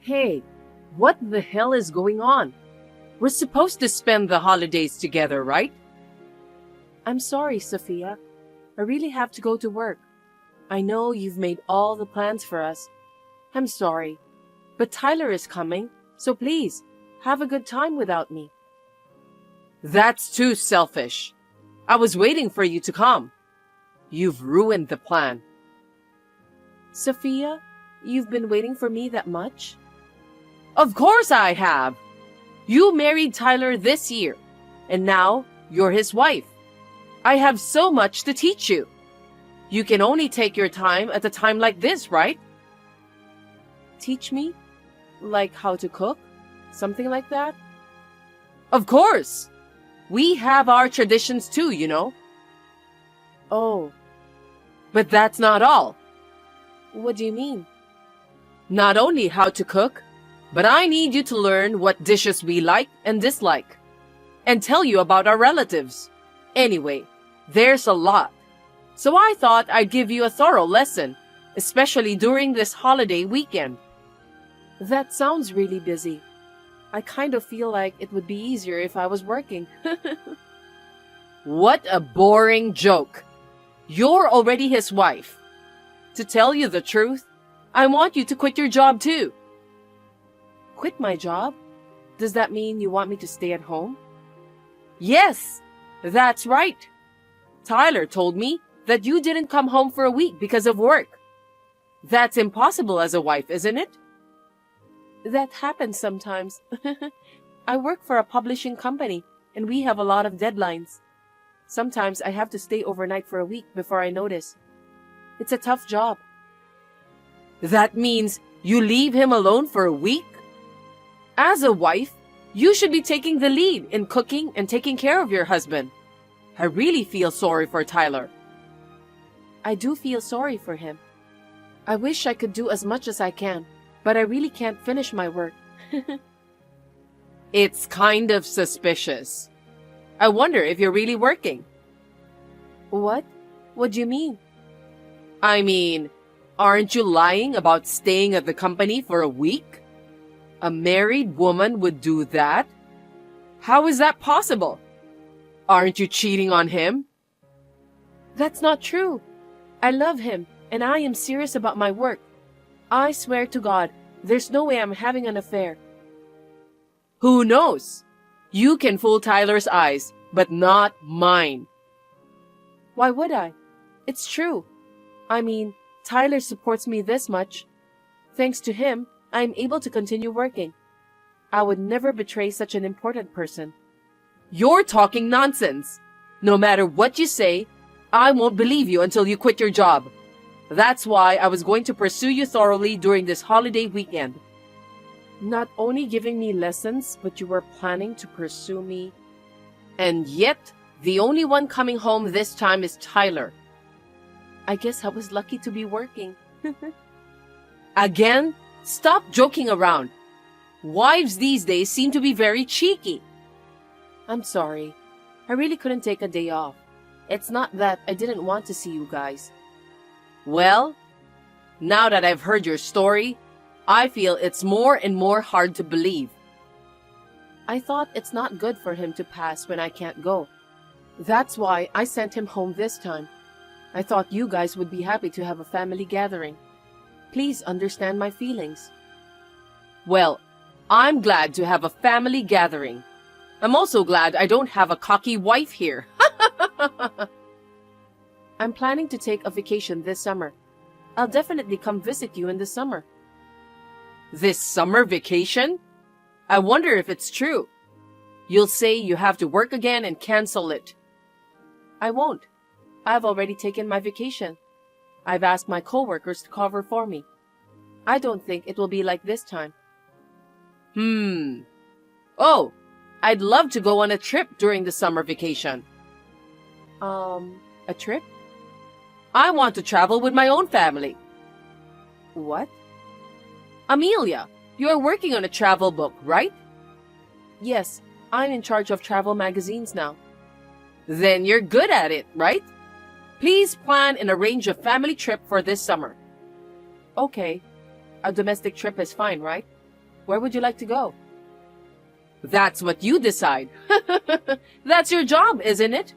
Hey, what the hell is going on? We're supposed to spend the holidays together, right? I'm sorry, Sophia. I really have to go to work. I know you've made all the plans for us. I'm sorry. But Tyler is coming, so please, have a good time without me. That's too selfish. I was waiting for you to come. You've ruined the plan. Sophia, you've been waiting for me that much? Of course I have. You married Tyler this year, and now you're his wife. I have so much to teach you. You can only take your time at a time like this, right? Teach me? Like how to cook? Something like that? Of course! We have our traditions too, you know. Oh. But that's not all. What do you mean? Not only how to cook, but I need you to learn what dishes we like and dislike, and tell you about our relatives. Anyway, there's a lot. So I thought I'd give you a thorough lesson, especially during this holiday weekend. That sounds really busy. I kind of feel like it would be easier if I was working. What a boring joke. You're already his wife. To tell you the truth, I want you to quit your job too. Quit my job? Does that mean you want me to stay at home? Yes, that's right. Tyler told me that you didn't come home for a week because of work. That's impossible as a wife, isn't it? That happens sometimes. I work for a publishing company, and we have a lot of deadlines. Sometimes I have to stay overnight for a week before I notice. It's a tough job. That means you leave him alone for a week? As a wife, you should be taking the lead in cooking and taking care of your husband. I really feel sorry for Tyler. I do feel sorry for him. I wish I could do as much as I can, but I really can't finish my work. It's kind of suspicious. I wonder if you're really working. What? What do you mean? I mean, aren't you lying about staying at the company for a week? A married woman would do that? How is that possible? Aren't you cheating on him? That's not true. I love him, and I am serious about my work. I swear to God, there's no way I'm having an affair. Who knows? You can fool Tyler's eyes, but not mine. Why would I? It's true. I mean, Tyler supports me this much. Thanks to him, I'm able to continue working. I would never betray such an important person. You're talking nonsense. No matter what you say, I won't believe you until you quit your job. That's why I was going to pursue you thoroughly during this holiday weekend. Not only giving me lessons, but you were planning to pursue me. And yet, the only one coming home this time is Tyler. I guess I was lucky to be working. Again? Stop joking around. Wives these days seem to be very cheeky. I'm sorry. I really couldn't take a day off. It's not that I didn't want to see you guys. Well, now that I've heard your story, I feel it's more and more hard to believe. I thought it's not good for him to pass when I can't go. That's why I sent him home this time. I thought you guys would be happy to have a family gathering. Please understand my feelings. Well, I'm glad to have a family gathering. I'm also glad I don't have a cocky wife here. I'm planning to take a vacation this summer. I'll definitely come visit you in the summer. This summer vacation? I wonder if it's true. You'll say you have to work again and cancel it. I won't. I've already taken my vacation. I've asked my coworkers to cover for me. I don't think it will be like this time. Oh, I'd love to go on a trip during the summer vacation. A trip? I want to travel with my own family. What? Amelia, you're working on a travel book, right? Yes, I'm in charge of travel magazines now. Then you're good at it, right? Please plan and arrange a family trip for this summer. Okay. A domestic trip is fine, right? Where would you like to go? That's what you decide. That's your job, isn't it?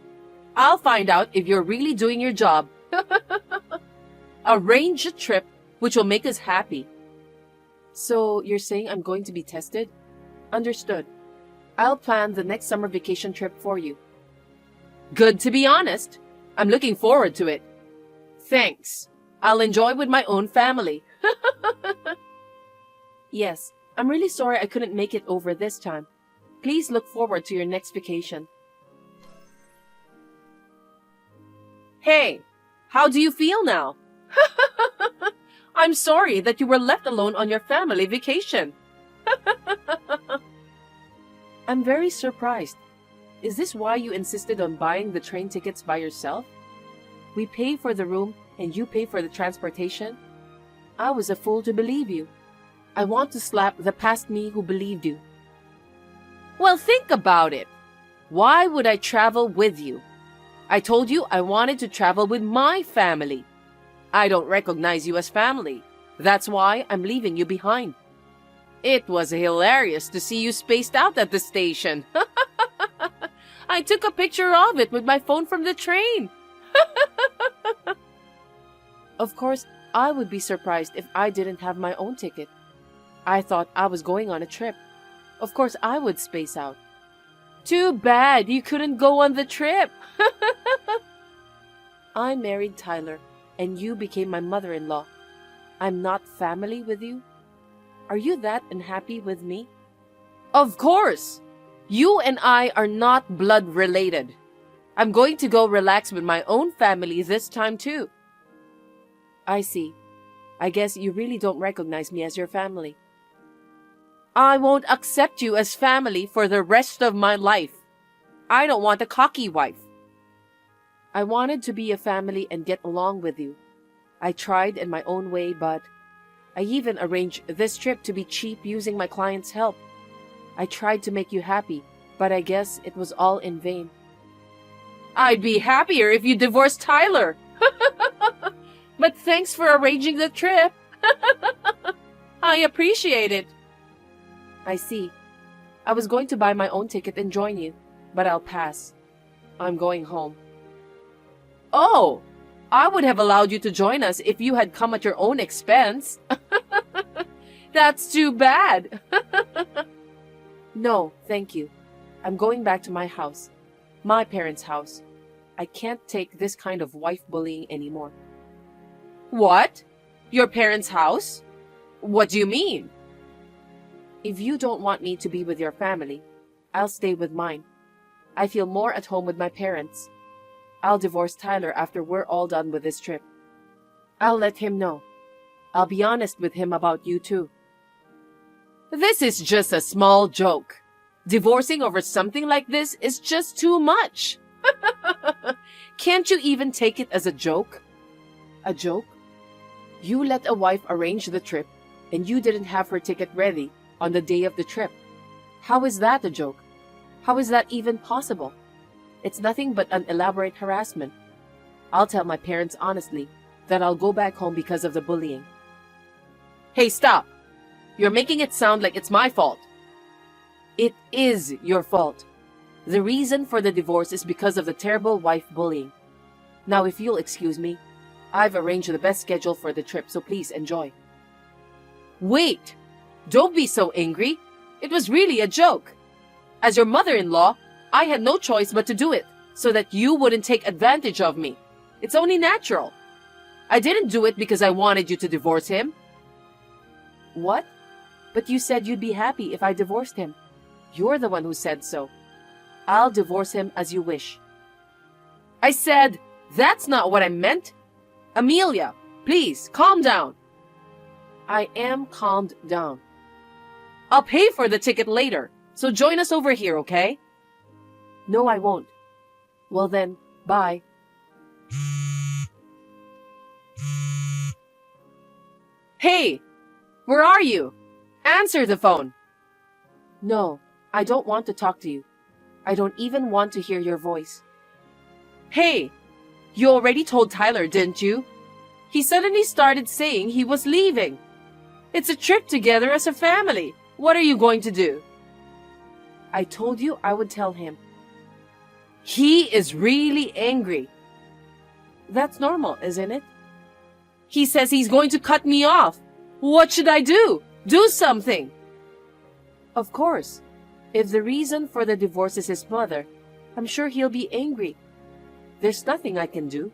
I'll find out if you're really doing your job. Arrange a trip which will make us happy. So you're saying I'm going to be tested? Understood. I'll plan the next summer vacation trip for you. Good to be honest. I'm looking forward to it. Thanks. I'll enjoy with my own family. Yes, I'm really sorry I couldn't make it over this time. Please look forward to your next vacation. Hey, how do you feel now? I'm sorry that you were left alone on your family vacation. I'm very surprised. Is this why you insisted on buying the train tickets by yourself? We pay for the room and you pay for the transportation? I was a fool to believe you. I want to slap the past me who believed you. Well, think about it. Why would I travel with you? I told you I wanted to travel with my family. I don't recognize you as family. That's why I'm leaving you behind. It was hilarious to see you spaced out at the station. I took a picture of it with my phone from the train. Of course, I would be surprised if I didn't have my own ticket. I thought I was going on a trip. Of course, I would space out. Too bad you couldn't go on the trip. I married Tyler, and you became my mother-in-law. I'm not family with you? Are you that unhappy with me? Of course! You and I are not blood related. I'm going to go relax with my own family this time too. I see. I guess you really don't recognize me as your family. I won't accept you as family for the rest of my life. I don't want a cocky wife. I wanted to be a family and get along with you. I tried in my own way, but I even arranged this trip to be cheap using my client's help. I tried to make you happy, but I guess it was all in vain. I'd be happier if you divorced Tyler. But thanks for arranging the trip. I appreciate it. I see. I was going to buy my own ticket and join you, but I'll pass. I'm going home. Oh, I would have allowed you to join us if you had come at your own expense. That's too bad. No, thank you. I'm going back to my house, my parents' house. I can't take this kind of wife bullying anymore. What? Your parents' house? What do you mean? If you don't want me to be with your family, I'll stay with mine. I feel more at home with my parents. I'll divorce Tyler after we're all done with this trip. I'll let him know. I'll be honest with him about you too. This is just a small joke. Divorcing over something like this is just too much. Can't you even take it as a joke? A joke? You let a wife arrange the trip and you didn't have her ticket ready on the day of the trip. How is that a joke? How is that even possible? It's nothing but an elaborate harassment. I'll tell my parents honestly that I'll go back home because of the bullying. Hey, stop! You're making it sound like it's my fault. It is your fault. The reason for the divorce is because of the terrible wife bullying. Now, if you'll excuse me, I've arranged the best schedule for the trip, so please enjoy. Wait! Don't be so angry. It was really a joke. As your mother-in-law, I had no choice but to do it, so that you wouldn't take advantage of me. It's only natural. I didn't do it because I wanted you to divorce him. What? But you said you'd be happy if I divorced him. You're the one who said so. I'll divorce him as you wish. I said, that's not what I meant. Amelia, please, calm down. I am calmed down. I'll pay for the ticket later, so join us over here, okay? No, I won't. Well then, bye. Hey, where are you? Answer the phone. No, I don't want to talk to you. I don't even want to hear your voice. Hey, you already told Tyler, didn't you? He suddenly started saying he was leaving. It's a trip together as a family. What are you going to do? I told you I would tell him. He is really angry. That's normal, isn't it? He says he's going to cut me off. What should I do? Do something. Of course. If the reason for the divorce is his mother, I'm sure he'll be angry. There's nothing I can do.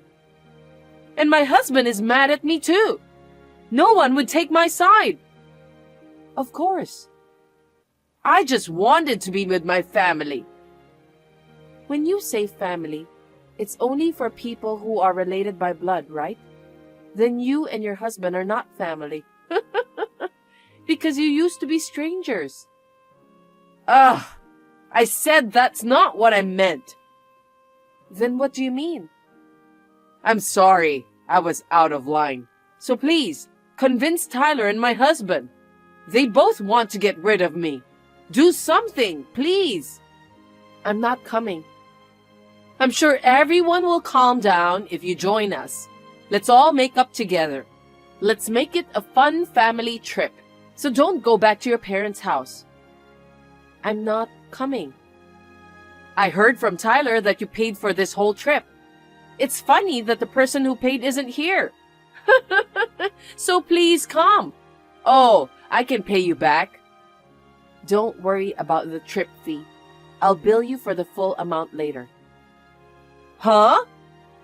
And my husband is mad at me too. No one would take my side. Of course. I just wanted to be with my family. When you say family, it's only for people who are related by blood, right? Then you and your husband are not family. Because you used to be strangers. Ugh, I said that's not what I meant. Then what do you mean? I'm sorry, I was out of line. So please, convince Tyler and my husband. They both want to get rid of me. Do something, please. I'm not coming. I'm sure everyone will calm down if you join us. Let's all make up together. Let's make it a fun family trip. So don't go back to your parents' house. I'm not coming. I heard from Tyler that you paid for this whole trip. It's funny that the person who paid isn't here. So please come. Oh, I can pay you back. Don't worry about the trip fee. I'll bill you for the full amount later. Huh?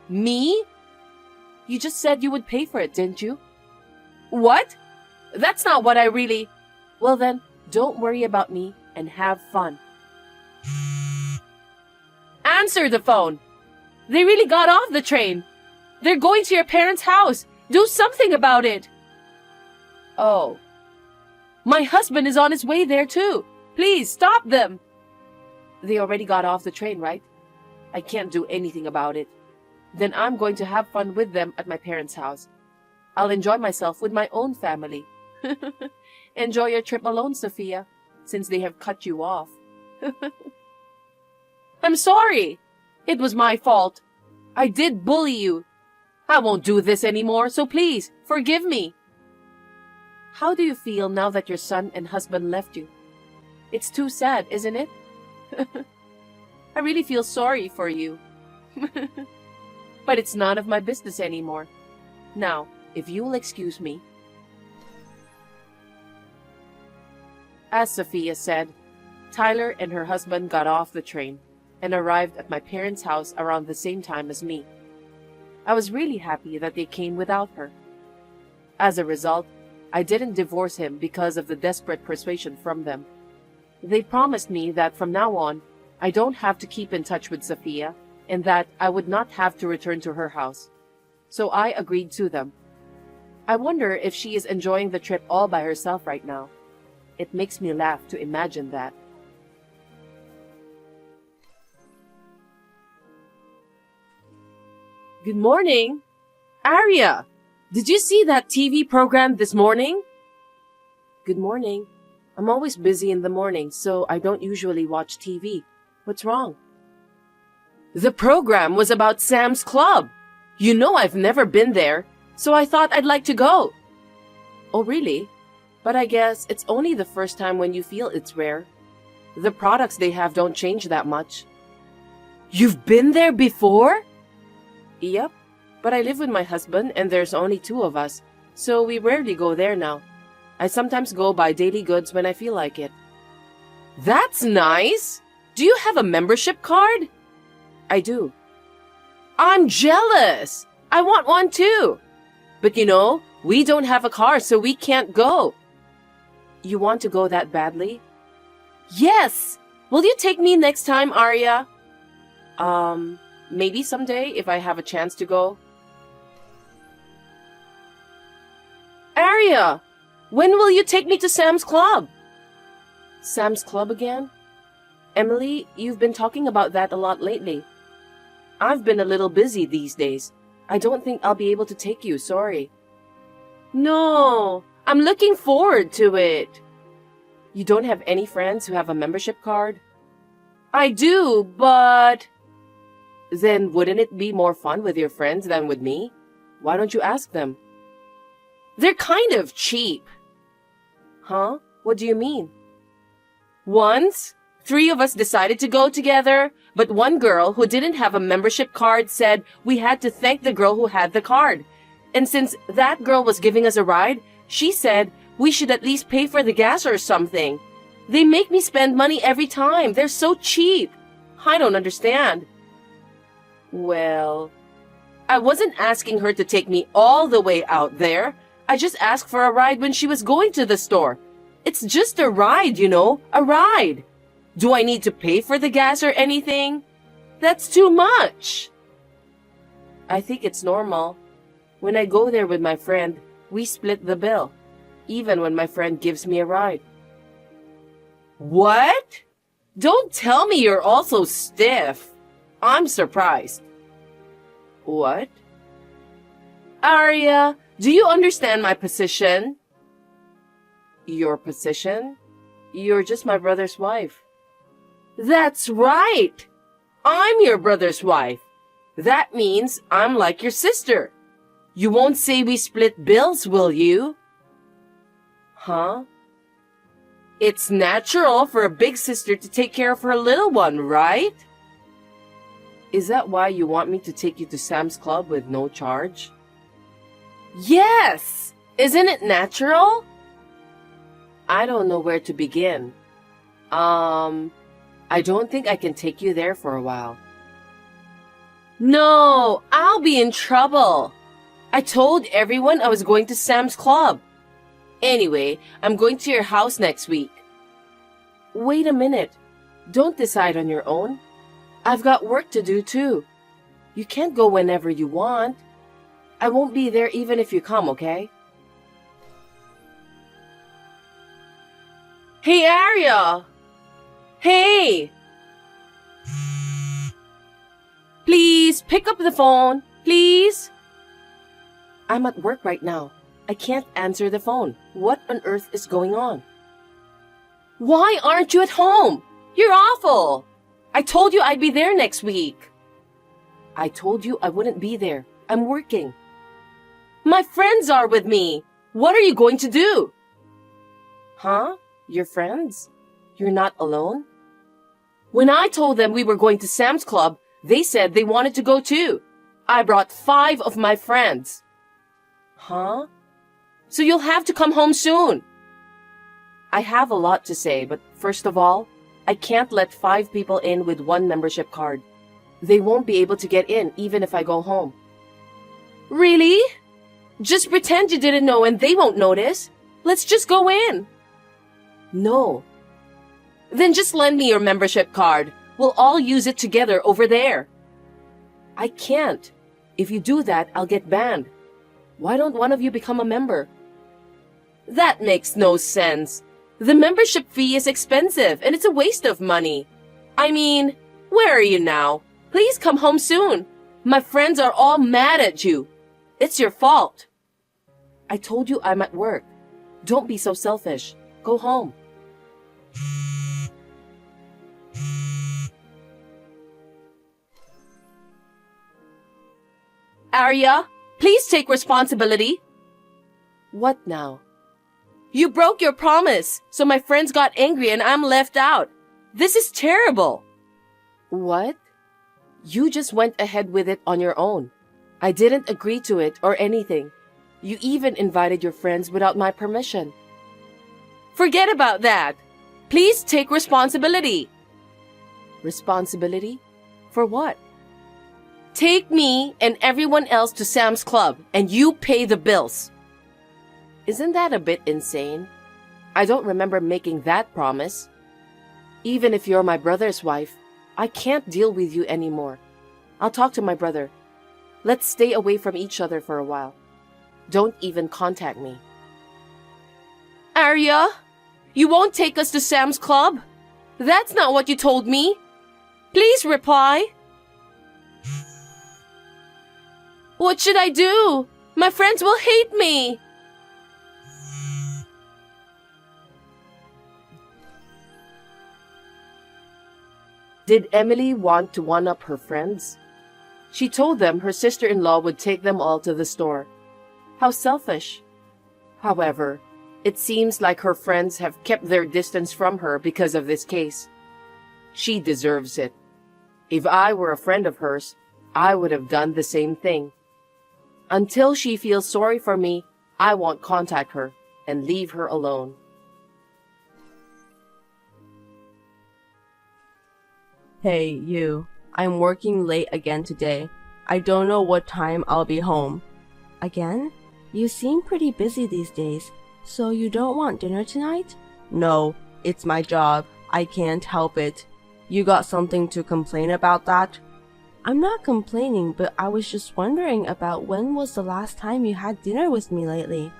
Me? You just said you would pay for it, didn't you? What? That's not what I really... Well then, don't worry about me and have fun. Answer the phone. They really got off the train. They're going to your parents' house. Do something about it. Oh. My husband is on his way there too. Please stop them. They already got off the train, right? I can't do anything about it. Then I'm going to have fun with them at my parents' house. I'll enjoy myself with my own family. Enjoy your trip alone, Sophia, since they have cut you off. I'm sorry. It was my fault. I did bully you. I won't do this anymore, so please, forgive me. How do you feel now that your son and husband left you? It's too sad, isn't it? I really feel sorry for you. But it's none of my business anymore. Now, if you'll excuse me. As Sophia said, Tyler and her husband got off the train and arrived at my parents' house around the same time as me. I was really happy that they came without her. As a result, I didn't divorce him because of the desperate persuasion from them. They promised me that from now on, I don't have to keep in touch with Sophia and that I would not have to return to her house. So I agreed to them. I wonder if she is enjoying the trip all by herself right now. It makes me laugh to imagine that. Good morning. Arya, did you see that TV program this morning? Good morning. I'm always busy in the morning, so I don't usually watch TV. What's wrong? The program was about Sam's Club. You know I've never been there, so I thought I'd like to go. Oh, really? But I guess it's only the first time when you feel it's rare. The products they have don't change that much. You've been there before? Yep, but I live with my husband and there's only 2 of us, so we rarely go there now. I sometimes go buy daily goods when I feel like it. That's nice! Do you have a membership card? I do. I'm jealous! I want one too! But you know, we don't have a car, so we can't go. You want to go that badly? Yes! Will you take me next time, Arya? Maybe someday if I have a chance to go. Arya! When will you take me to Sam's Club? Sam's Club again? Emily, you've been talking about that a lot lately. I've been a little busy these days. I don't think I'll be able to take you, sorry. No, I'm looking forward to it. You don't have any friends who have a membership card? I do, but... Then wouldn't it be more fun with your friends than with me? Why don't you ask them? They're kind of cheap. Huh? What do you mean? Once, 3 of us decided to go together, but one girl who didn't have a membership card said we had to thank the girl who had the card. And since that girl was giving us a ride, she said we should at least pay for the gas or something. They make me spend money every time. They're so cheap. I don't understand. Well, I wasn't asking her to take me all the way out there. I just asked for a ride when she was going to the store. It's just a ride, a ride. Do I need to pay for the gas or anything? That's too much. I think it's normal. When I go there with my friend, we split the bill, even when my friend gives me a ride. What? Don't tell me you're also stiff. I'm surprised. What? Arya, do you understand my position? Your position? You're just my brother's wife. That's right. I'm your brother's wife. That means I'm like your sister. You won't say we split bills, will you? Huh? It's natural for a big sister to take care of her little one, right? Is that why you want me to take you to Sam's Club with no charge? Yes! Isn't it natural? I don't know where to begin. I don't think I can take you there for a while. No, I'll be in trouble. I told everyone I was going to Sam's Club. Anyway, I'm going to your house next week. Wait a minute. Don't decide on your own. I've got work to do too. You can't go whenever you want. I won't be there even if you come, okay? Hey, Arya! Hey! Please, pick up the phone, please. I'm at work right now. I can't answer the phone. What on earth is going on? Why aren't you at home? You're awful. I told you I'd be there next week. I told you I wouldn't be there. I'm working. My friends are with me. What are you going to do? Huh? Your friends? You're not alone? When I told them we were going to Sam's Club, they said they wanted to go too. I brought 5 of my friends. Huh? So you'll have to come home soon. I have a lot to say, but first of all, I can't let 5 people in with 1 membership card. They won't be able to get in even if I go home. Really? Just pretend you didn't know and they won't notice. Let's just go in. No. Then just lend me your membership card. We'll all use it together over there. I can't. If you do that, I'll get banned. Why don't one of you become a member? That makes no sense. The membership fee is expensive and it's a waste of money. I mean, where are you now? Please come home soon. My friends are all mad at you. It's your fault. I told you I'm at work. Don't be so selfish. Go home. Arya, please take responsibility. What now? You broke your promise, so my friends got angry and I'm left out. This is terrible. What? You just went ahead with it on your own. I didn't agree to it or anything. You even invited your friends without my permission. Forget about that. Please take responsibility. Responsibility? For what? Take me and everyone else to Sam's Club and you pay the bills. Isn't that a bit insane? I don't remember making that promise. Even if you're my brother's wife, I can't deal with you anymore. I'll talk to my brother. Let's stay away from each other for a while. Don't even contact me. Arya, you won't take us to Sam's Club? That's not what you told me. Please reply. What should I do? My friends will hate me. Did Emily want to one-up her friends? She told them her sister-in-law would take them all to the store. How selfish. However, It seems like her friends have kept their distance from her because of this case. She deserves it. If I were a friend of hers, I would have done the same thing. Until she feels sorry for me, I won't contact her and leave her alone. Hey, you. I'm working late again today. I don't know what time I'll be home. Again? You seem pretty busy these days, so you don't want dinner tonight? No, it's my job. I can't help it. You got something to complain about that? I'm not complaining, but I was just wondering about when was the last time you had dinner with me lately.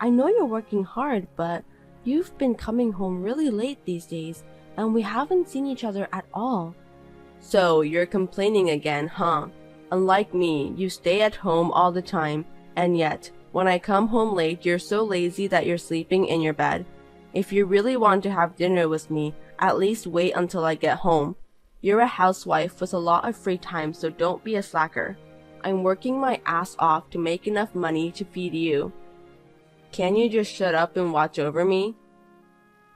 I know you're working hard, but you've been coming home really late these days, and we haven't seen each other at all. So, you're complaining again, huh? Unlike me, you stay at home all the time, and yet, when I come home late, you're so lazy that you're sleeping in your bed. If you really want to have dinner with me, at least wait until I get home. You're a housewife with a lot of free time, so don't be a slacker. I'm working my ass off to make enough money to feed you. Can you just shut up and watch over me?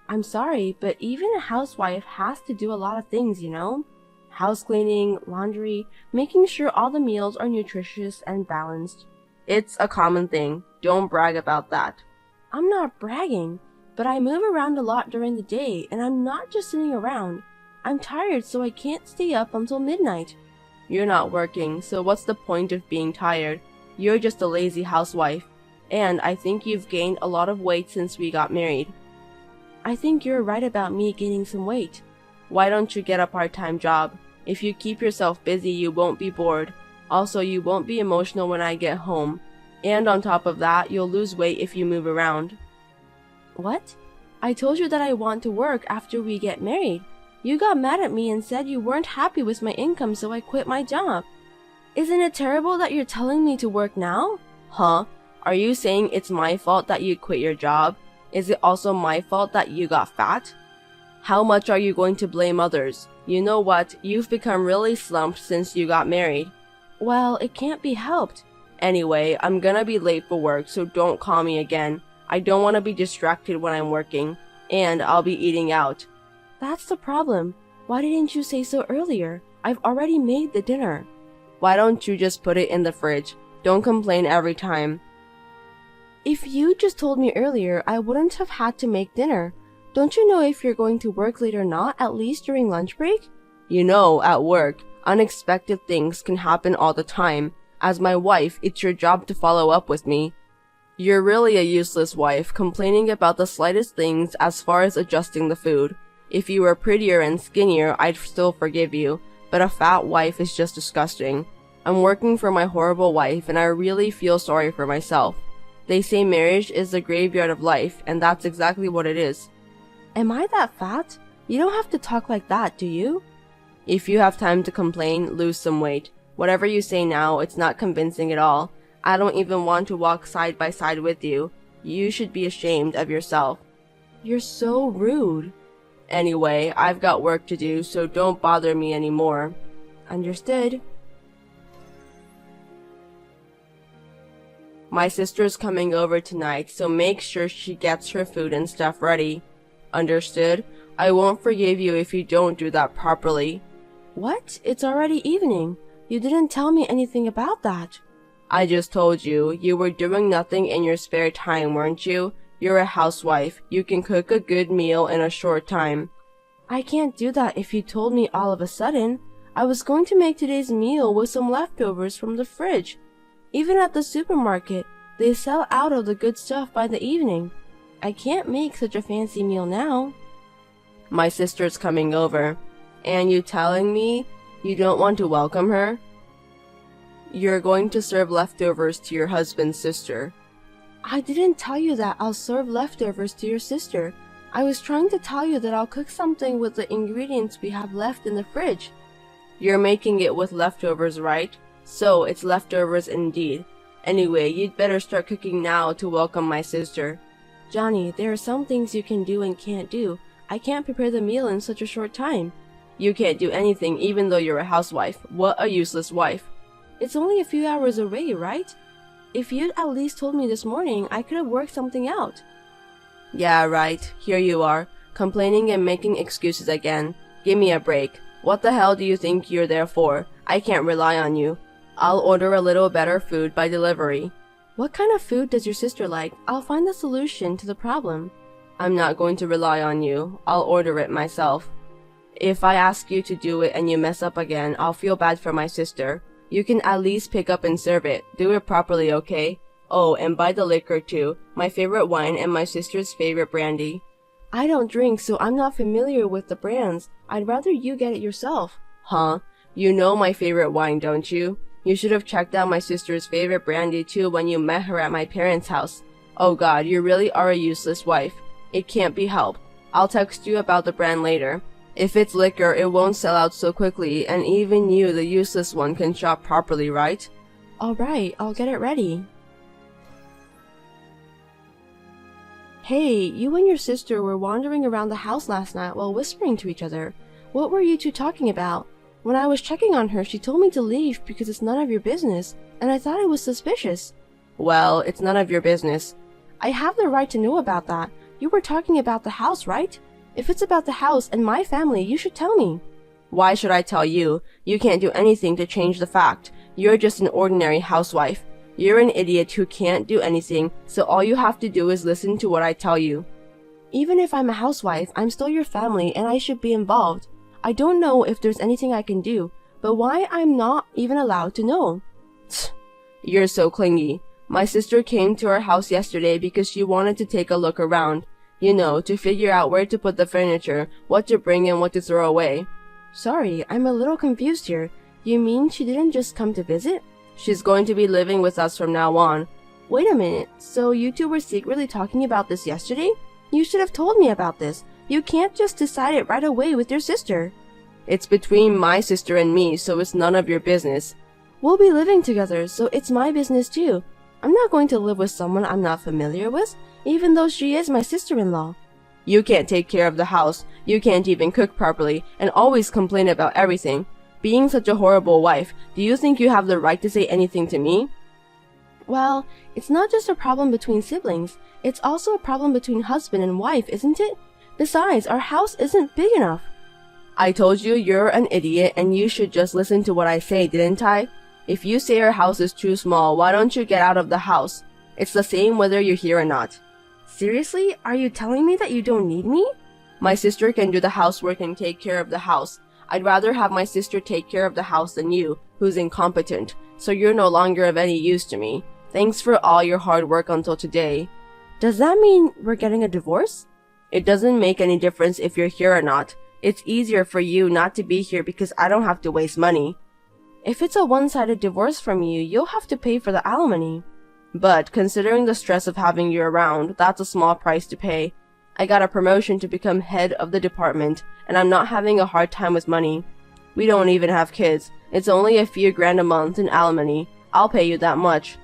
I'm sorry, but even a housewife has to do a lot of things, you know? House cleaning, laundry, making sure all the meals are nutritious and balanced. It's a common thing. Don't brag about that. I'm not bragging, but I move around a lot during the day, and I'm not just sitting around. I'm tired, so I can't stay up until midnight. You're not working, so what's the point of being tired? You're just a lazy housewife, and I think you've gained a lot of weight since we got married. I think you're right about me gaining some weight. Why don't you get a part-time job? If you keep yourself busy, you won't be bored. Also, you won't be emotional when I get home. And on top of that, you'll lose weight if you move around. What? I told you that I want to work after we get married. You got mad at me and said you weren't happy with my income, so I quit my job. Isn't it terrible that you're telling me to work now? Huh? Are you saying it's my fault that you quit your job? Is it also my fault that you got fat? How much are you going to blame others? You know what? You've become really slumped since you got married. Well, it can't be helped. Anyway, I'm gonna be late for work, so don't call me again. I don't want to be distracted when I'm working, and I'll be eating out. That's the problem. Why didn't you say so earlier? I've already made the dinner. Why don't you just put it in the fridge? Don't complain every time. If you just told me earlier, I wouldn't have had to make dinner. Don't you know if you're going to work late or not, at least during lunch break? You know, at work, unexpected things can happen all the time. As my wife, it's your job to follow up with me. You're really a useless wife, complaining about the slightest things as far as adjusting the food. If you were prettier and skinnier, I'd still forgive you, but a fat wife is just disgusting. I'm working for my horrible wife, and I really feel sorry for myself. They say marriage is the graveyard of life, and that's exactly what it is. Am I that fat? You don't have to talk like that, do you? If you have time to complain, lose some weight. Whatever you say now, it's not convincing at all. I don't even want to walk side by side with you. You should be ashamed of yourself. You're so rude. Anyway, I've got work to do, so don't bother me anymore. Understood. My sister's coming over tonight, so make sure she gets her food and stuff ready. Understood? I won't forgive you if you don't do that properly. What? It's already evening. You didn't tell me anything about that. I just told you. You were doing nothing in your spare time, weren't you? You're a housewife. You can cook a good meal in a short time. I can't do that if you told me all of a sudden. I was going to make today's meal with some leftovers from the fridge. Even at the supermarket, they sell out of the good stuff by the evening. I can't make such a fancy meal now. My sister's coming over. And you telling me you don't want to welcome her? You're going to serve leftovers to your husband's sister. I didn't tell you that I'll serve leftovers to your sister. I was trying to tell you that I'll cook something with the ingredients we have left in the fridge. You're making it with leftovers, right? So it's leftovers indeed. Anyway, you'd better start cooking now to welcome my sister. Johnny, there are some things you can do and can't do. I can't prepare the meal in such a short time. You can't do anything even though you're a housewife. What a useless wife. It's only a few hours away, right? If you'd at least told me this morning, I could have worked something out. Yeah, right. Here you are, complaining and making excuses again. Give me a break. What the hell do you think you're there for? I can't rely on you. I'll order a little better food by delivery. What kind of food does your sister like? I'll find the solution to the problem. I'm not going to rely on you. I'll order it myself. If I ask you to do it and you mess up again, I'll feel bad for my sister. You can at least pick up and serve it. Do it properly, okay? Oh, and buy the liquor too. My favorite wine and my sister's favorite brandy. I don't drink, so I'm not familiar with the brands. I'd rather you get it yourself. Huh? You know my favorite wine, don't you? You should have checked out my sister's favorite brandy too when you met her at my parents' house. Oh god, you really are a useless wife. It can't be helped. I'll text you about the brand later. If it's liquor, it won't sell out so quickly, and even you, the useless one, can shop properly, right? Alright, I'll get it ready. Hey, you and your sister were wandering around the house last night while whispering to each other. What were you two talking about? When I was checking on her, she told me to leave because it's none of your business, and I thought it was suspicious. Well, it's none of your business. I have the right to know about that. You were talking about the house, right? If it's about the house and my family, you should tell me. Why should I tell you? You can't do anything to change the fact. You're just an ordinary housewife. You're an idiot who can't do anything, so all you have to do is listen to what I tell you. Even if I'm a housewife, I'm still your family and I should be involved. I don't know if there's anything I can do, but why I'm not even allowed to know? You're so clingy. My sister came to our house yesterday because she wanted to take a look around. You know, to figure out where to put the furniture, what to bring and what to throw away. Sorry, I'm a little confused here. You mean she didn't just come to visit? She's going to be living with us from now on. Wait a minute, so you two were secretly talking about this yesterday? You should have told me about this. You can't just decide it right away with your sister. It's between my sister and me, so it's none of your business. We'll be living together, so it's my business too. I'm not going to live with someone I'm not familiar with, even though she is my sister-in-law. You can't take care of the house, you can't even cook properly, and always complain about everything. Being such a horrible wife, do you think you have the right to say anything to me? Well, it's not just a problem between siblings, it's also a problem between husband and wife, isn't it? Besides, our house isn't big enough. I told you you're an idiot and you should just listen to what I say, didn't I? If you say our house is too small, why don't you get out of the house? It's the same whether you're here or not. Seriously? Are you telling me that you don't need me? My sister can do the housework and take care of the house. I'd rather have my sister take care of the house than you, who's incompetent, so you're no longer of any use to me. Thanks for all your hard work until today. Does that mean we're getting a divorce? It doesn't make any difference if you're here or not. It's easier for you not to be here because I don't have to waste money. If it's a one-sided divorce from you, you'll have to pay for the alimony. But considering the stress of having you around, that's a small price to pay. I got a promotion to become head of the department, and I'm not having a hard time with money. We don't even have kids. It's only a few grand a month in alimony. I'll pay you that much.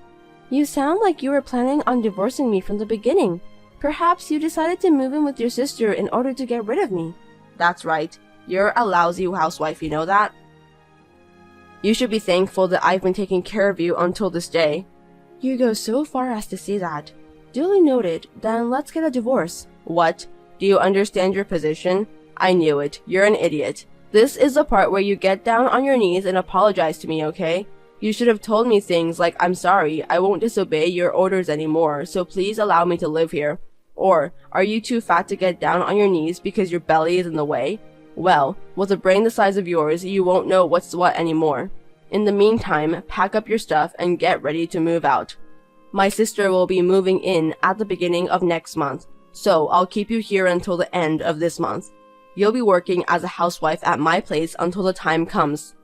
You sound like you were planning on divorcing me from the beginning. Perhaps you decided to move in with your sister in order to get rid of me. That's right. You're a lousy housewife, you know that? You should be thankful that I've been taking care of you until this day. You go so far as to say that. Duly noted, then let's get a divorce. What? Do you understand your position? I knew it. You're an idiot. This is the part where you get down on your knees and apologize to me, okay? You should have told me things like, I'm sorry, I won't disobey your orders anymore, so please allow me to live here. Or, are you too fat to get down on your knees because your belly is in the way? Well, with a brain the size of yours, you won't know what's what anymore. In the meantime, pack up your stuff and get ready to move out. My sister will be moving in at the beginning of next month, so I'll keep you here until the end of this month. You'll be working as a housewife at my place until the time comes.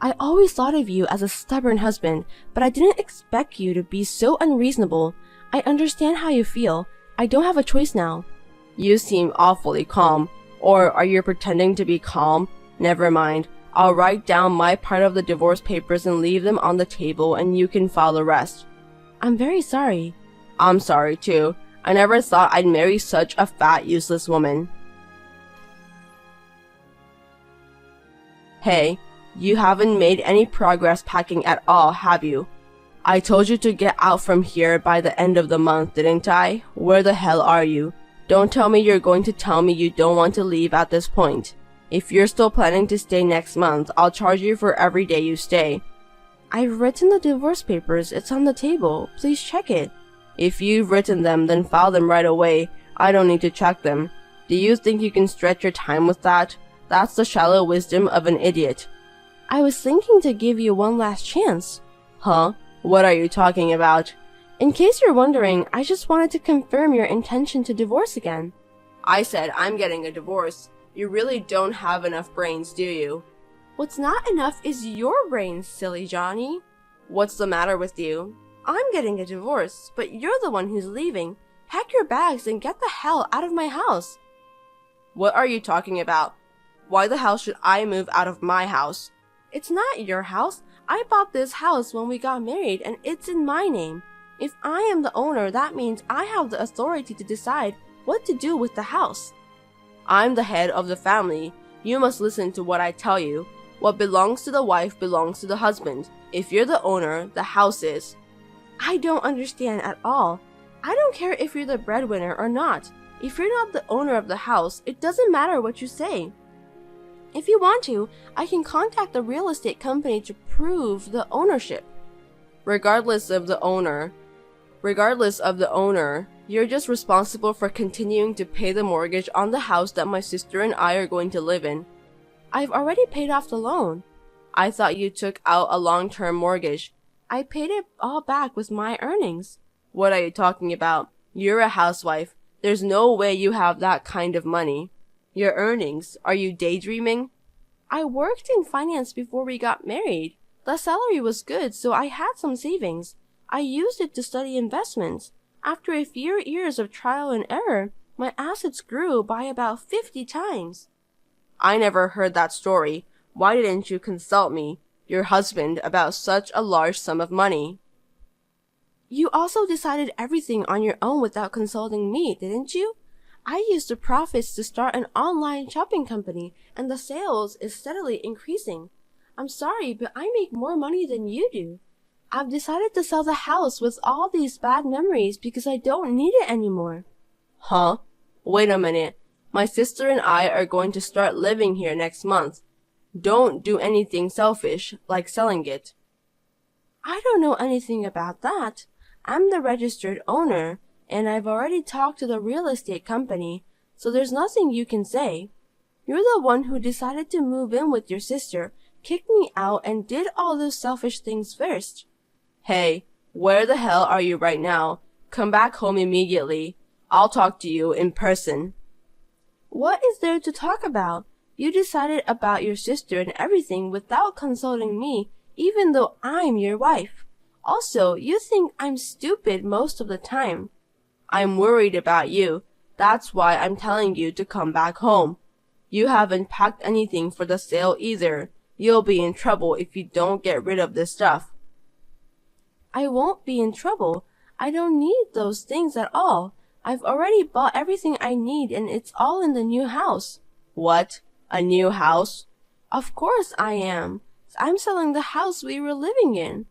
I always thought of you as a stubborn husband, but I didn't expect you to be so unreasonable. I understand how you feel. I don't have a choice now. You seem awfully calm. Or are you pretending to be calm? Never mind. I'll write down my part of the divorce papers and leave them on the table and you can file the rest. I'm very sorry. I'm sorry too. I never thought I'd marry such a fat, useless woman. Hey, you haven't made any progress packing at all, have you? I told you to get out from here by the end of the month, didn't I? Where the hell are you? Don't tell me you're going to tell me you don't want to leave at this point. If you're still planning to stay next month, I'll charge you for every day you stay. I've written the divorce papers. It's on the table. Please check it. If you've written them, then file them right away. I don't need to check them. Do you think you can stretch your time with that? That's the shallow wisdom of an idiot. I was thinking to give you one last chance. Huh? What are you talking about? In case you're wondering, I just wanted to confirm your intention to divorce again. I said I'm getting a divorce. You really don't have enough brains, do you? What's not enough is your brains, silly Johnny. What's the matter with you? I'm getting a divorce, but you're the one who's leaving. Pack your bags and get the hell out of my house. What are you talking about? Why the hell should I move out of my house? It's not your house. I bought this house when we got married and it's in my name. If I am the owner, that means I have the authority to decide what to do with the house. I'm the head of the family. You must listen to what I tell you. What belongs to the wife belongs to the husband. If you're the owner, the house is. I don't understand at all. I don't care if you're the breadwinner or not. If you're not the owner of the house, it doesn't matter what you say. If you want to, I can contact the real estate company to prove the ownership. Regardless of the owner, you're just responsible for continuing to pay the mortgage on the house that my sister and I are going to live in. I've already paid off the loan. I thought you took out a long-term mortgage. I paid it all back with my earnings. What are you talking about? You're a housewife. There's no way you have that kind of money. Your earnings? Are you daydreaming? I worked in finance before we got married. The salary was good, so I had some savings. I used it to study investments. After a few years of trial and error, my assets grew by about 50 times. I never heard that story. Why didn't you consult me, your husband, about such a large sum of money? You also decided everything on your own without consulting me, didn't you? I used the profits to start an online shopping company, and the sales is steadily increasing. I'm sorry, but I make more money than you do. I've decided to sell the house with all these bad memories because I don't need it anymore. Huh? Wait a minute. My sister and I are going to start living here next month. Don't do anything selfish, like selling it. I don't know anything about that. I'm the registered owner, and I've already talked to the real estate company, so there's nothing you can say. You're the one who decided to move in with your sister, kicked me out, and did all those selfish things first. Hey, where the hell are you right now? Come back home immediately. I'll talk to you in person. What is there to talk about? You decided about your sister and everything without consulting me, even though I'm your wife. Also, you think I'm stupid most of the time. I'm worried about you. That's why I'm telling you to come back home. You haven't packed anything for the sale either. You'll be in trouble if you don't get rid of this stuff. I won't be in trouble. I don't need those things at all. I've already bought everything I need and it's all in the new house. What? A new house? Of course I am. I'm selling the house we were living in.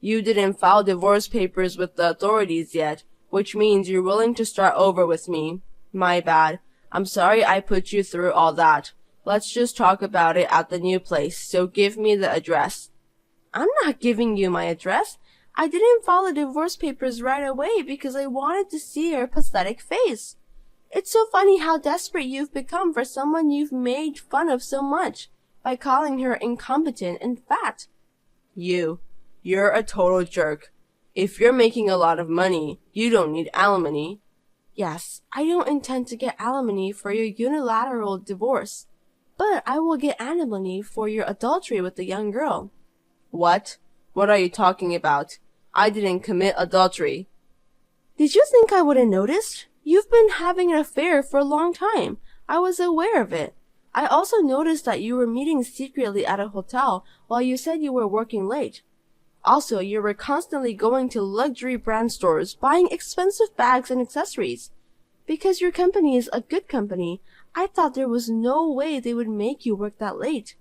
You didn't file divorce papers with the authorities yet, which means you're willing to start over with me. My bad. I'm sorry I put you through all that. Let's just talk about it at the new place, so give me the address. I'm not giving you my address. I didn't file the divorce papers right away because I wanted to see your pathetic face. It's so funny how desperate you've become for someone you've made fun of so much by calling her incompetent and fat. You're a total jerk. If you're making a lot of money, you don't need alimony. Yes, I don't intend to get alimony for your unilateral divorce, but I will get alimony for your adultery with the young girl. What? What are you talking about? I didn't commit adultery. Did you think I wouldn't notice? You've been having an affair for a long time. I was aware of it. I also noticed that you were meeting secretly at a hotel while you said you were working late. Also, you were constantly going to luxury brand stores, buying expensive bags and accessories. Because your company is a good company, I thought there was no way they would make you work that late.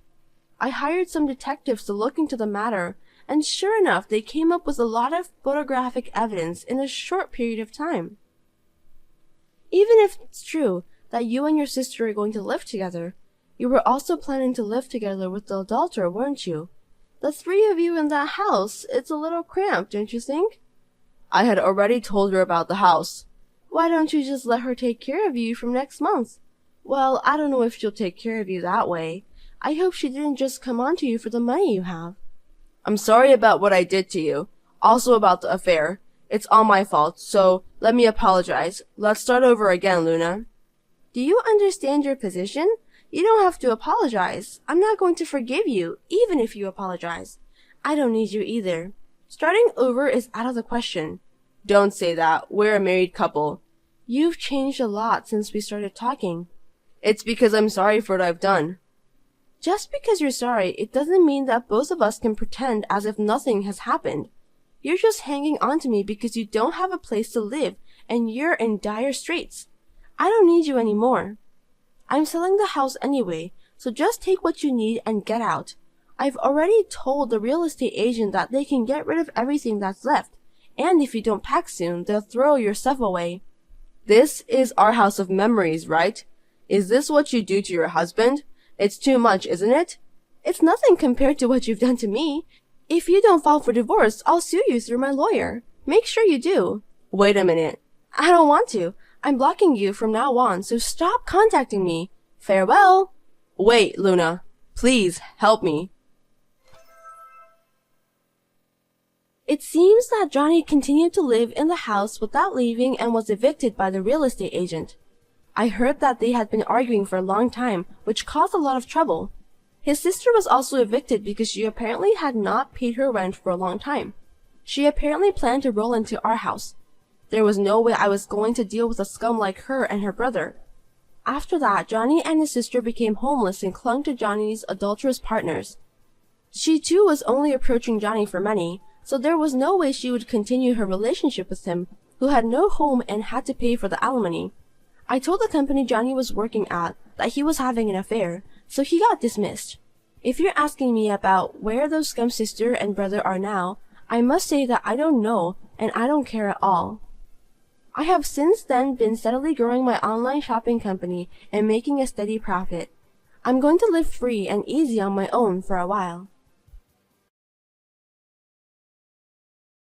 I hired some detectives to look into the matter, and sure enough, they came up with a lot of photographic evidence in a short period of time. Even if it's true that you and your sister are going to live together, you were also planning to live together with the adulterer, weren't you? The three of you in that house, it's a little cramped, don't you think? I had already told her about the house. Why don't you just let her take care of you from next month? Well, I don't know if she'll take care of you that way. I hope she didn't just come on to you for the money you have. I'm sorry about what I did to you. Also about the affair. It's all my fault, so let me apologize. Let's start over again, Luna. Do you understand your position? You don't have to apologize. I'm not going to forgive you, even if you apologize. I don't need you either. Starting over is out of the question. Don't say that. We're a married couple. You've changed a lot since we started talking. It's because I'm sorry for what I've done. Just because you're sorry, it doesn't mean that both of us can pretend as if nothing has happened. You're just hanging on to me because you don't have a place to live and you're in dire straits. I don't need you anymore. I'm selling the house anyway, so just take what you need and get out. I've already told the real estate agent that they can get rid of everything that's left, and if you don't pack soon, they'll throw your stuff away. This is our house of memories, right? Is this what you do to your husband? It's too much, isn't it? It's nothing compared to what you've done to me. If you don't file for divorce, I'll sue you through my lawyer. Make sure you do. Wait a minute. I don't want to. I'm blocking you from now on, so stop contacting me. Farewell. Wait, Luna. Please, help me. It seems that Johnny continued to live in the house without leaving and was evicted by the real estate agent. I heard that they had been arguing for a long time, which caused a lot of trouble. His sister was also evicted because she apparently had not paid her rent for a long time. She apparently planned to roll into our house. There was no way I was going to deal with a scum like her and her brother. After that, Johnny and his sister became homeless and clung to Johnny's adulterous partners. She too was only approaching Johnny for money, so there was no way she would continue her relationship with him, who had no home and had to pay for the alimony. I told the company Johnny was working at that he was having an affair, so he got dismissed. If you're asking me about where those scum sister and brother are now, I must say that I don't know, and I don't care at all. I have since then been steadily growing my online shopping company and making a steady profit. I'm going to live free and easy on my own for a while.